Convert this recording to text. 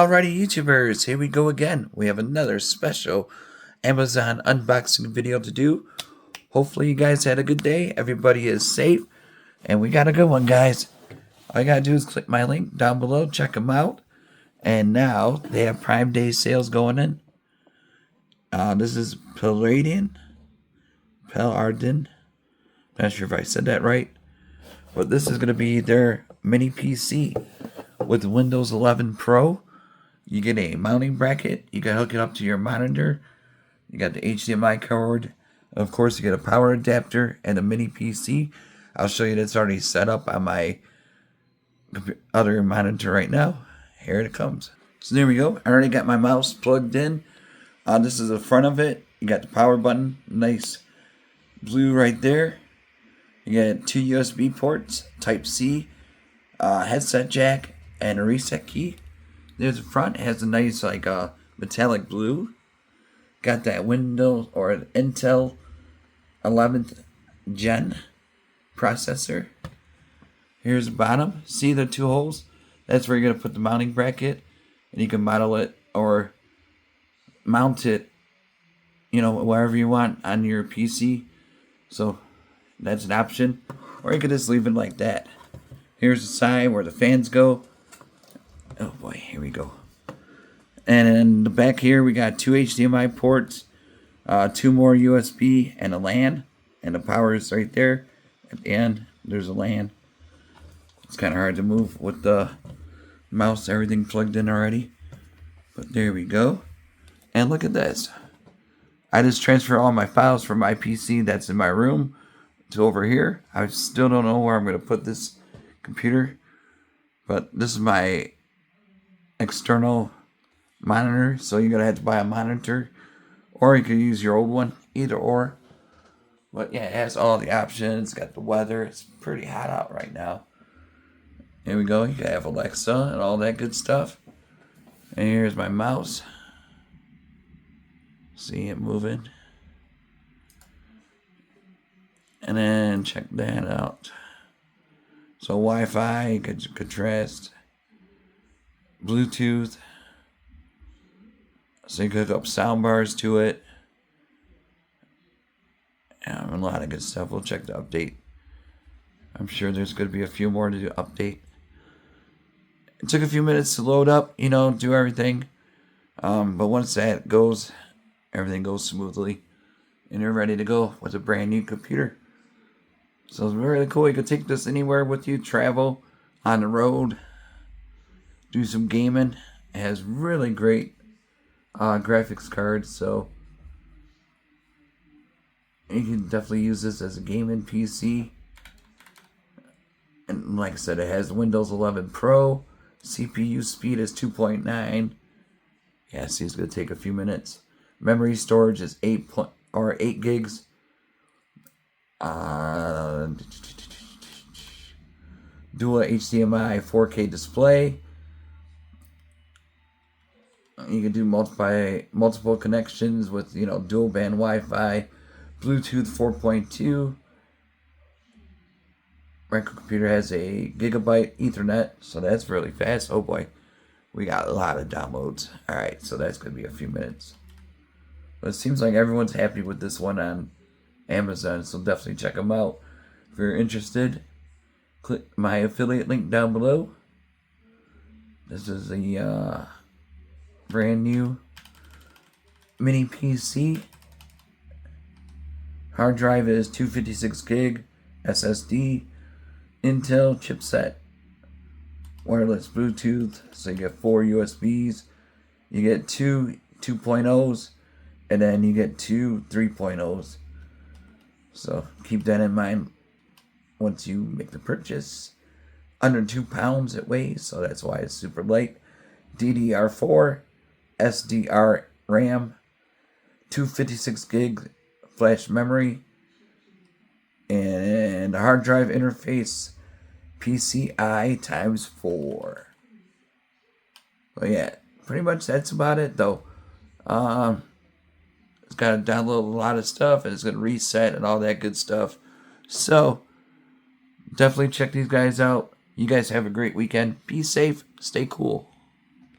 Alrighty, YouTubers, here we go again. We have another special Amazon unboxing video to do. Hopefully you guys had a good day, everybody is safe, and we got a good one, guys. All you gotta do is click my link down below, check them out. And now, they have Prime Day sales going in. This is PELADN. Not sure if I said that right. But this is going to be their mini PC with Windows 11 Pro. You get a mounting bracket. You can hook it up to your monitor. You got the HDMI cord. Of course, you get a power adapter and a mini PC. I'll show you that's already set up on my other monitor right now. Here it comes. So there we go. I already got my mouse plugged in. This is the front of it. You got the power button. Nice blue right there. You got 2 USB ports, Type-C, headset jack, and a reset key. There's the front. It has a nice metallic blue. Got that Windows or Intel 11th Gen processor. Here's the bottom. See the 2 holes? That's where you're going to put the mounting bracket. And you can model it or mount it, wherever you want on your PC. So that's an option. Or you could just leave it like that. Here's the side where the fans go. Oh boy, here we go. And in the back here, we got 2 HDMI ports, 2 more USB, and a LAN. And the power is right there. At the end, there's a LAN. It's kind of hard to move with the mouse, everything plugged in already. But there we go. And look at this. I just transfer all my files from my PC that's in my room to over here. I still don't know where I'm going to put this computer. But this is my external monitor. So you're going to have to buy a monitor. Or you could use your old one. Either or. But yeah, it has all the options. It's got the weather. It's pretty hot out right now. Here we go. You can have Alexa and all that good stuff. And here's my mouse. See it moving. And then check that out. So Wi-Fi, contrast, Bluetooth. So you can hook up sound bars to it. And a lot of good stuff. We'll check the update. I'm sure there's going to be a few more to do update. It took a few minutes to load up, do everything. But once that goes, everything goes smoothly. And you're ready to go with a brand new computer. So it's really cool. You can take this anywhere with you. Travel, on the road. Do some gaming. It has really great graphics cards. So you can definitely use this as a gaming PC. And like I said, it has Windows 11 Pro. CPU speed is 2.9. Yeah, see, it's going to take a few minutes. Memory storage is 8 gigs. Dual HDMI 4K display. You can do multiple connections with, dual band Wi-Fi, Bluetooth 4.2. Microcomputer has a Gigabit Ethernet, so that's really fast. Oh boy, we got a lot of downloads. Alright, so that's going to be a few minutes. But it seems like everyone's happy with this one on Amazon, so definitely check them out. If you're interested, click my affiliate link down below. This is the brand new mini PC. Hard drive is 256 gig SSD. Intel chipset, wireless Bluetooth, so you get 4 USBs, you get 2 2.0s, and then you get 2 3.0s. So keep that in mind once you make the purchase. Under 2 pounds it weighs, so that's why it's super light. DDR4, SDR RAM, 256 gig flash memory, and the hard drive interface PCI times 4. But yeah, pretty much that's about it though. It's got to download a lot of stuff and it's going to reset and all that good stuff. So definitely check these guys out. You guys have a great weekend. Be safe. Stay cool.